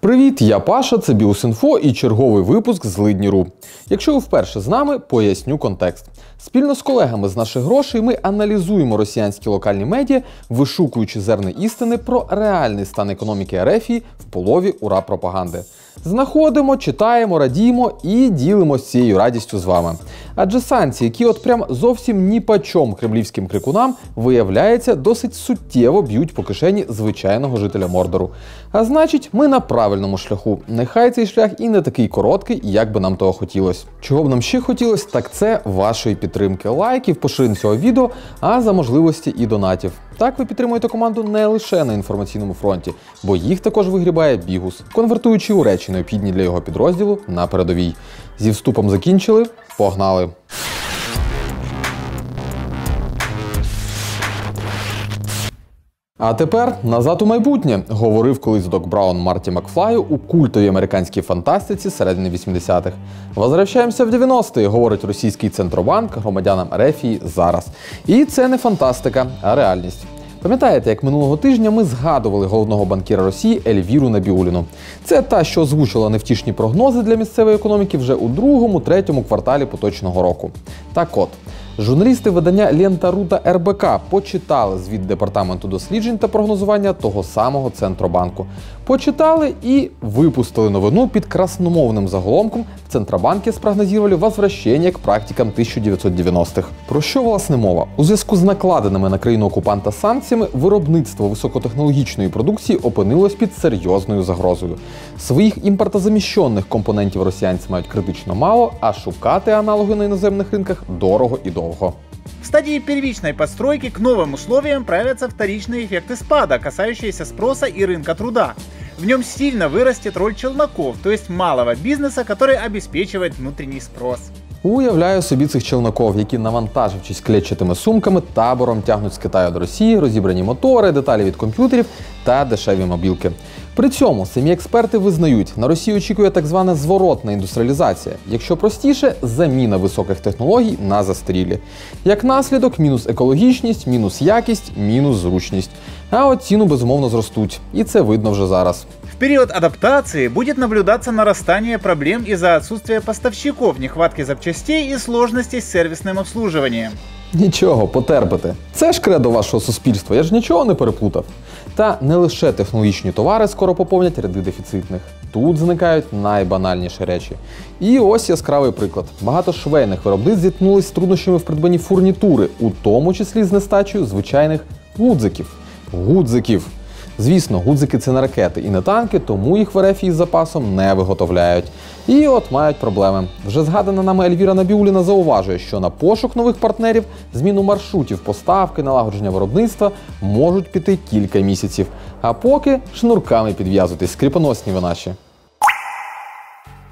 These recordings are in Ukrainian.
Привіт, я Паша, це Біус.Інфо і черговий випуск з Лидні.ру. Якщо ви вперше з нами, поясню контекст. Спільно з колегами з наших грошей ми аналізуємо росіянські локальні медіа, вишукуючи зерни істини про реальний стан економіки РФ в полові ура-пропаганди. Знаходимо, читаємо, радіємо і ділимося цією радістю з вами. Адже санкції, які от прям зовсім ніпочом кремлівським крикунам, виявляється, досить суттєво б'ють по кишені звичайного жителя Мордору. А значить, ми на правильному шляху. Нехай цей шлях і не такий короткий, як би нам того хотілося. Чого б нам ще хотілося, так це вашої підтримки, лайків, поширень цього відео, а за можливості і донатів. Так ви підтримуєте команду не лише на інформаційному фронті, бо їх також вигрібає Бігус, конвертуючи у речі, необхідні для його підрозділу, на передовій. Зі вступом закінчили, погнали! А тепер назад у майбутнє, говорив колись Док Браун Марті Макфлаю у культовій американській фантастиці середини 80-х. Возвращаємося в 90-ті, говорить російський Центробанк громадянам Ерефії зараз. І це не фантастика, а реальність. Пам'ятаєте, як минулого тижня ми згадували головного банкіра Росії Ельвіру Набіулліну? Це та, що озвучила невтішні прогнози для місцевої економіки вже у другому-третьому кварталі поточного року. Так от, журналісти видання Лента.ру та РБК почитали звіт Департаменту досліджень та прогнозування того самого Центробанку. Почитали і випустили новину під красномовним заголовком «В Центробанке спрогнозировали возвращение к практикам 1990-х». Про що, власне, мова? У зв'язку з накладеними на країну-окупанта санкціями виробництво високотехнологічної продукції опинилось під серйозною загрозою. Своїх імпортозаміщених компонентів росіянці мають критично мало, а шукати аналоги на іноземних ринках дорого і довго. В стадии первичной постройки к новым условиям проявятся вторичные эффекты спада, касающиеся спроса и рынка труда. В нем сильно вырастет роль челноков, то есть малого бизнеса, который обеспечивает внутренний спрос. Уявляю собі цих челноків, які, навантажившись клетчатими сумками, табором тягнуть з Китаю до Росії розібрані мотори, деталі від комп'ютерів та дешеві мобілки. При цьому самі експерти визнають, на Росію очікує так звана зворотна індустріалізація, якщо простіше, заміна високих технологій на застарілі. Як наслідок, мінус екологічність, мінус якість, мінус зручність. А от ціну, безумовно, зростуть. І це видно вже зараз. В период адаптации будет наблюдаться нарастание проблем из-за отсутствия поставщиков, нехватки запчастей и сложностей с сервисным обслуживанием. Нічого, потерпите. Це ж кредо вашого суспільства, я ж нічого не переплутав. Та не лише технологічні товари скоро поповнять ряди дефіцитних. Тут зникають найбанальніші речі. І ось яскравий приклад. Багато швейних виробниць зіткнулись з труднощами в придбанні фурнітури, у тому числі з нестачею звичайних гудзиків. Гудзиків! Звісно, гудзики – це не ракети і не танки, тому їх в РФ із запасом не виготовляють. І от мають проблеми. Вже згадана нами Ельвіра Набіулліна зауважує, що на пошук нових партнерів, зміну маршрутів поставки, налагодження виробництва можуть піти кілька місяців. А поки шнурками підв'язуйтесь, скріпоносні ви наші.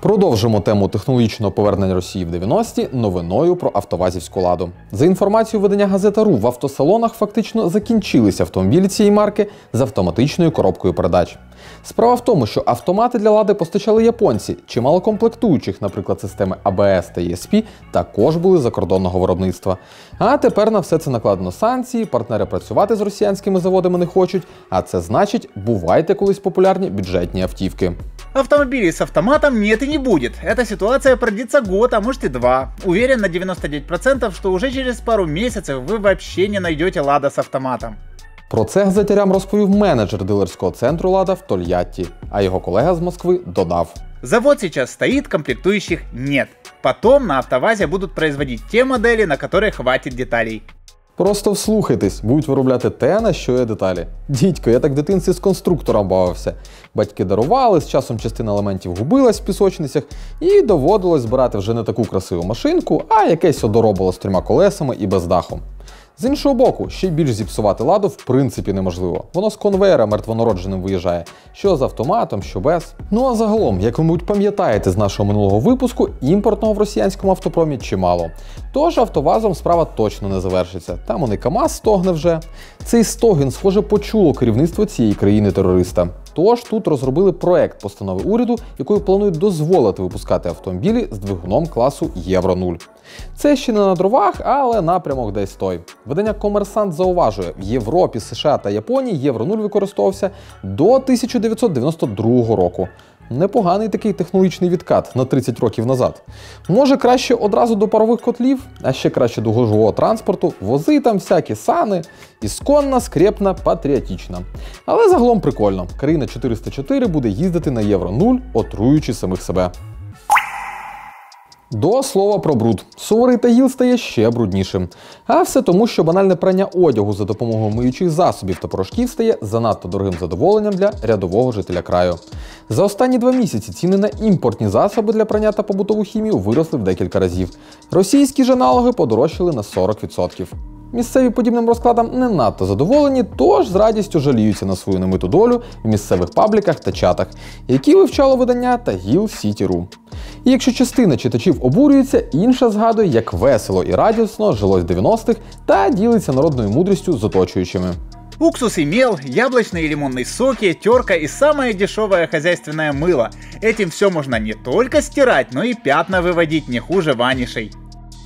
Продовжимо тему технологічного повернення Росії в 90-ті новиною про автовазівську ладу. За інформацією видання Газета.ру, в автосалонах фактично закінчилися автомобілі цієї марки з автоматичною коробкою передач. Справа в тому, що автомати для лади постачали японці, чимало комплектуючих, наприклад, системи АБС та ESP, також були закордонного виробництва. А тепер на все це накладено санкції, партнери працювати з росіянськими заводами не хочуть, а це значить, бувайте колись популярні бюджетні автівки. Автомобилей с автоматом нет и не будет. Эта ситуация продлится год, а может и два. Уверен на 99%, что уже через пару месяцев вы вообще не найдете Лада с автоматом. Про це газетярям розповів менеджер дилерського центру «Лада» в Тольятті, а його колега з Москви додав. Завод сейчас стоит, комплектующих нет. Потом на АвтоВАЗе будут производить те модели, на которые хватит деталей. Просто вслухайтесь, будуть виробляти те, на що є деталі. Дідько, я так в дитинстві з конструктором бавився. Батьки дарували, з часом частина елементів губилась в пісочницях і доводилось збирати вже не таку красиву машинку, а якесь одоробило з 3 колесами і без даху. З іншого боку, ще й більш зіпсувати ладу в принципі неможливо. Воно з конвейера мертвонародженим виїжджає. Що з автоматом, що без. Ну а загалом, як ви, мабуть, пам'ятаєте з нашого минулого випуску, імпортного в росіянському автопромі чимало. Тож автовазом справа точно не завершиться. Там і КАМАЗ стогне вже. Цей стогін, схоже, почуло керівництво цієї країни-терориста. Тож тут розробили проект постанови уряду, якою планують дозволити випускати автомобілі з двигуном класу Євро-0. Це ще не на дровах, але напрямок десь той. Видання «Комерсант» зауважує, в Європі, США та Японії Євро-0 використовувався до 1992 року. Непоганий такий технологічний відкат на 30 років назад. Може краще одразу до парових котлів, а ще краще до гужового транспорту, вози там всякі сани, ісконна, скрєпна, патріотична. Але загалом прикольно, країна 404 буде їздити на Євро-0, отруючи самих себе. До слова про бруд. Суворий Тагіл стає ще бруднішим. А все тому, що банальне прання одягу за допомогою миючих засобів та порошків стає занадто дорогим задоволенням для рядового жителя краю. За останні 2 місяці ціни на імпортні засоби для прання та побутову хімію виросли в декілька разів. Російські ж аналоги подорожчали на 40%. Місцеві подібним розкладам не надто задоволені, тож з радістю жаліються на свою немиту долю в місцевих пабліках та чатах, які вивчало видання Tagil.City.ru. І якщо частина читачів обурюється, інша згадує, як весело і радісно жилось в 90-х та ділиться народною мудрістю з оточуючими. Уксус и мел, яблочные и лимонные соки, терка и самое дешевое хозяйственное мыло. Этим все можно не только стирать, но и пятна выводить не хуже ванишей.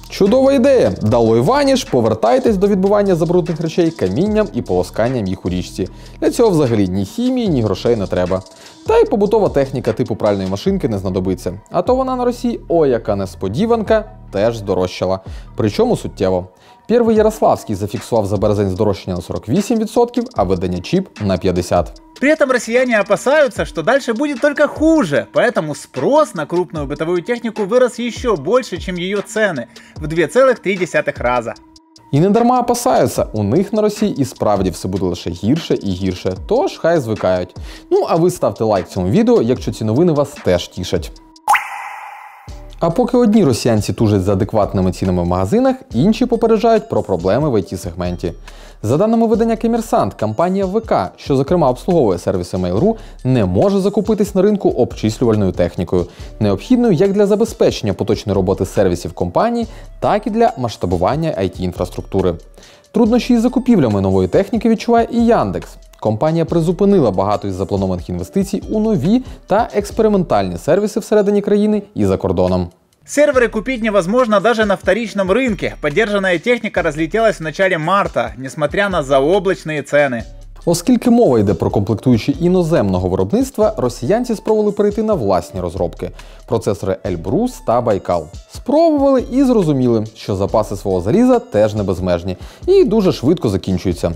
Чудова ідея! Долой ваніш, повертайтесь до відбивання забрудних речей камінням і полосканням їх у річці. Для цього взагалі ні хімії, ні грошей не треба. Та й побутова техніка типу пральної машинки не знадобиться. А то вона на Росії, ой, яка несподіванка, теж здорожчала. Причому суттєво. Первий Ярославський зафіксував за березень здорожчання на 48%, а видання ЧІП на 50%. При этом россияне опасаются, что дальше будет только хуже, поэтому спрос на крупную бытовую технику вырос еще больше, чем ее цены, в 2,3 раза. І не дарма опасаються, у них на Росії і справді все буде лише гірше і гірше, тож хай звикають. Ну а ви ставте лайк цьому відео, якщо ці новини вас теж тішать. А поки одні росіянці тужать за адекватними цінами в магазинах, інші попереджають про проблеми в IT-сегменті. За даними видання «Комерсант», компанія ВК, що зокрема обслуговує сервіси Mail.ru, не може закупитись на ринку обчислювальною технікою, необхідною як для забезпечення поточної роботи сервісів компанії, так і для масштабування IT-інфраструктури. Труднощі із закупівлями нової техніки відчуває і Яндекс. Компанія призупинила багато із запланованих інвестицій у нові та експериментальні сервіси всередині країни і за кордоном. Серверы купить невозможно даже на вторичном рынке. Подержанная техника разлетелась в начале марта, несмотря на заоблачные цены. Оскільки мова йде про комплектуючі іноземного виробництва, росіянці спробували перейти на власні розробки – процесори Elbrus та Baikal. Спробували і зрозуміли, що запаси свого заліза теж не безмежні і дуже швидко закінчуються.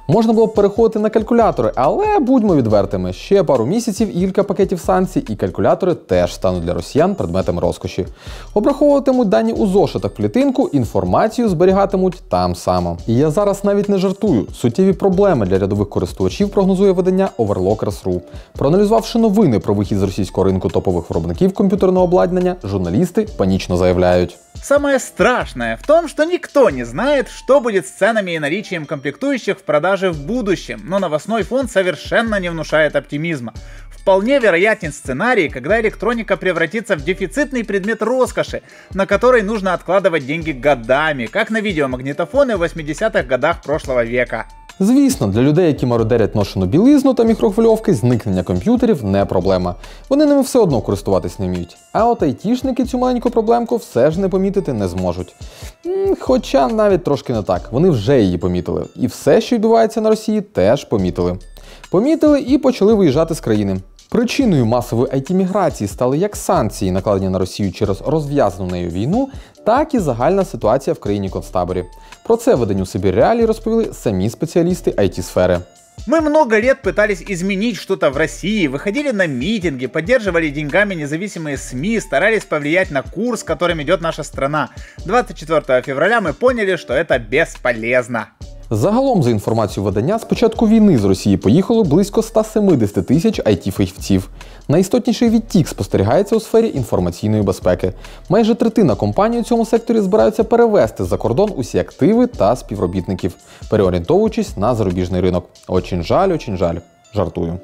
Можна було б переходити на калькулятори, але будьмо відвертими, ще пару місяців і кілька пакетів санкцій, і калькулятори теж стануть для росіян предметом розкоші. Обраховуватимуть дані у зошитах в клітинку, інформацію зберігатимуть там само. І я зараз навіть не жартую. Суттєві проблеми для рядових користувачів прогнозує видання Overclockers.ru. Проаналізувавши новини про вихід з російського ринку топових виробників комп'ютерного обладнання, журналісти панічно заявляють. Самое страшное в том, что никто не знает, что будет с ценами и наличием комплектующих в продаже в будущем, но новостной фон совершенно не внушает оптимизма. Вполне вероятен сценарий, когда электроника превратится в дефицитный предмет роскоши, на который нужно откладывать деньги годами, как на видеомагнитофоны в 80-х годах прошлого века. Звісно, для людей, які мародерять ношену білизну та мікрохвильовки, зникнення комп'ютерів не проблема. Вони ними все одно користуватись не вміють. А от айтішники цю маленьку проблемку все ж не помітити не зможуть. Хоча навіть трошки не так. Вони вже її помітили. І все, що відбувається на Росії, теж помітили. Помітили і почали виїжджати з країни. Причиною масової IT-міграції стали як санкції, накладені на Росію через розв'язану нею війну, так і загальна ситуація в країні-концтаборі. Про це виданню Сибір Реалії розповіли самі спеціалісти IT-сфери. Мы много лет пытались изменить что-то в России, выходили на митинги, поддерживали деньгами независимые СМИ, старались повлиять на курс, которым идет наша страна. 24 февраля мы поняли, что это бесполезно. Загалом, за інформацією видання, з початку війни з Росії поїхало близько 170 тисяч IT-фахівців. Найістотніший відтік спостерігається у сфері інформаційної безпеки. Майже третина компаній у цьому секторі збираються перевести за кордон усі активи та співробітників, переорієнтовуючись на зарубіжний ринок. Очень жаль, жартую.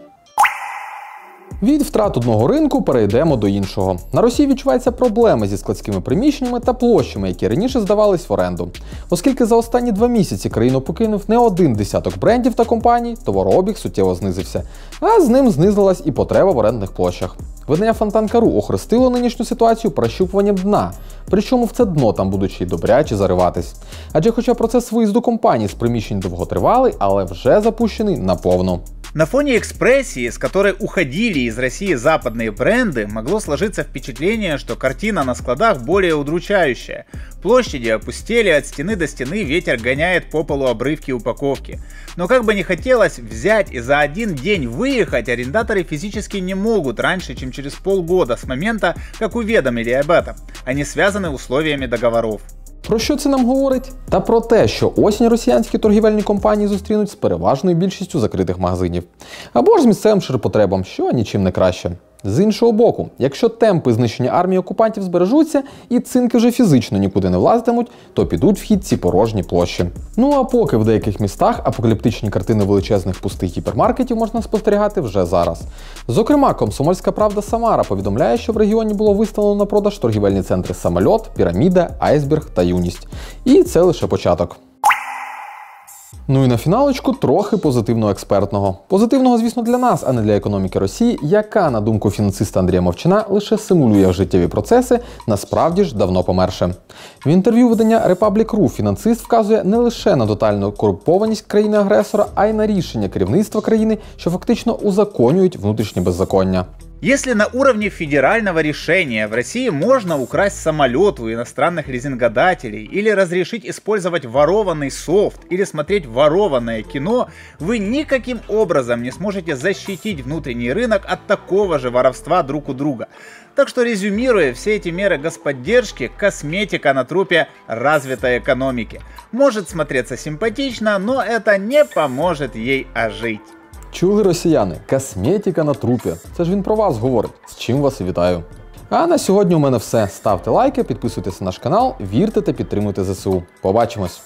Від втрат одного ринку перейдемо до іншого. На Росії відчуваються проблеми зі складськими приміщеннями та площами, які раніше здавались в оренду. Оскільки за останні 2 місяці країну покинув не один десяток брендів та компаній, товарообіг суттєво знизився, а з ним знизилась і потреба в орендних площах. Видання Фонтанка.ру охрестило нинішню ситуацію прощупуванням дна, причому в це дно там будуть ще й добряче зариватись. Адже хоча процес виїзду компаній з приміщень довготривалий, але вже запущений наповну. На фоне экспрессии, с которой уходили из России западные бренды, могло сложиться впечатление, что картина на складах более удручающая. Площади опустели, от стены до стены ветер гоняет по полу обрывки упаковки. Но как бы ни хотелось взять и за один день выехать, арендаторы физически не могут раньше, чем через полгода с момента, как уведомили об этом. Они связаны условиями договоров. Про що це нам говорить? Та про те, що осінь росіянські торгівельні компанії зустрінуть з переважною більшістю закритих магазинів. Або ж з місцевим ширпотребом, що нічим не краще. З іншого боку, якщо темпи знищення армії окупантів збережуться і цинки вже фізично нікуди не влазитимуть, то підуть в хід ці порожні площі. Ну а поки в деяких містах апокаліптичні картини величезних пустих гіпермаркетів можна спостерігати вже зараз. Зокрема, Комсомольська правда Самара повідомляє, що в регіоні було виставлено на продаж торгівельні центри «Самольот», «Піраміда», «Айсберг» та «Юність». І це лише початок. Ну і на фіналочку трохи позитивного експертного. Позитивного, звісно, для нас, а не для економіки Росії, яка, на думку фінансиста Андрія Мовчана, лише симулює життєві процеси, насправді ж давно померше. В інтерв'ю видання Republic.ru фінансист вказує не лише на тотальну корумпованість країни-агресора, а й на рішення керівництва країни, що фактично узаконюють внутрішнє беззаконня. Если на уровне федерального решения в России можно украсть самолет у иностранных лизингодателей или разрешить использовать ворованный софт или смотреть ворованное кино, вы никаким образом не сможете защитить внутренний рынок от такого же воровства друг у друга. Так что, резюмируя, все эти меры господдержки – косметика на трупе развитой экономики. Может смотреться симпатично, но это не поможет ей ожить. Чули, росіяни? Косметика на трупі. Це ж він про вас говорить. З чим вас і вітаю. А на сьогодні у мене все. Ставте лайки, підписуйтесь на наш канал, вірте та підтримуйте ЗСУ. Побачимось!